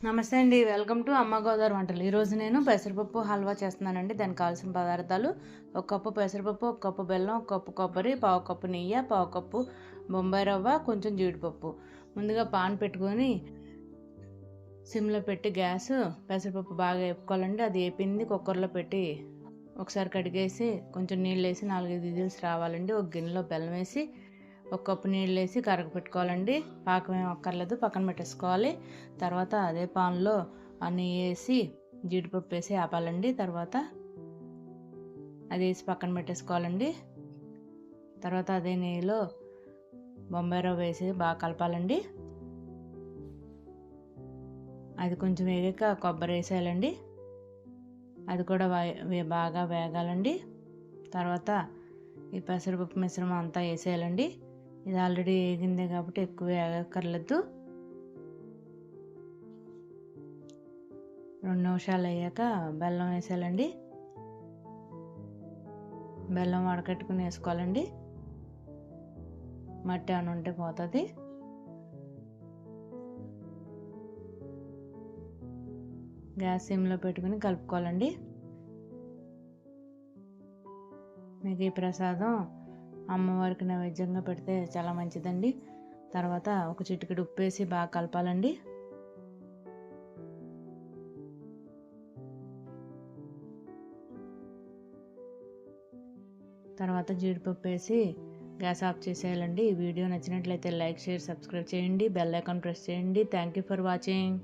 నమస్తే అండి, welcome to అమ్మ గోదావరి వంటలు. ఈరోజు నేను పెసరపప్పు హల్వా చేస్తున్నానండి. దానికి కావాల్సిన పదార్థాలు: ఒక కప్పు పెసరపప్పు, ఒక కప్పు బెల్లం, ఒక కప్పు కొబ్బరి, పావు కప్పు నెయ్యి, పావు కప్పు బొంబాయి రవ్వ, కొంచెం జీడిపప్పు. ముందుగా పాన్ పెట్టుకొని సిమ్లో పెట్టి గ్యాస్ పెసరపప్పు బాగా వేపుకోవాలండి. అది వేపింది కుక్కర్లో పెట్టి ఒకసారి కడిగేసి కొంచెం నీళ్ళు వేసి 4-5 విజిల్స్ రావాలండి. ఒక గిన్నెలో బెల్లం వేసి ఒక కప్పు నీళ్ళు వేసి కరగపెట్టుకోవాలండి. పాకం ఏం అక్కర్లేదు, పక్కన పెట్టేసుకోవాలి. తర్వాత అదే పాన్లో నెయ్యి వేసి జీడిపప్పు వేసి ఆపాలండి. తర్వాత అది వేసి పక్కన పెట్టేసుకోవాలండి. తర్వాత అదే నెయ్యిలో బొంబాయి రవ్వ వేసి బాగా కలపాలండి. అది కొంచెం వేగాక కొబ్బరి వేసేయాలండి. అది కూడా బాగా వేగాలండి. తర్వాత ఈ పెసరపప్పు మిశ్రమం అంతా వేసేయాలండి. ఇది ఆల్రెడీ వేగిందే కాబట్టి ఎక్కువ వేగక్కర్లేదు. 2 నిమిషాలు అయ్యాక బెల్లం వేసేయాలండి. బెల్లం వడకట్టుకుని వేసుకోవాలండి. మట్టి ఏమైనా ఉంటే పోతుంది. గ్యాస్ సిమ్లో పెట్టుకుని కలుపుకోవాలండి. మీకు ఈ ప్రసాదం అమ్మవారికి నైవేద్యంగా పెడితే చాలా మంచిదండి. తర్వాత ఒక చిటికెడు ఉప్పు వేసి బాగా కలపాలండి. తర్వాత జీడిపప్పు వేసి గ్యాస్ ఆఫ్ చేసేయాలండి. ఈ వీడియో నచ్చినట్లయితే లైక్, షేర్, సబ్స్క్రైబ్ చేయండి. బెల్ ఐకాన్ ప్రెస్ చేయండి. Thank you for watching.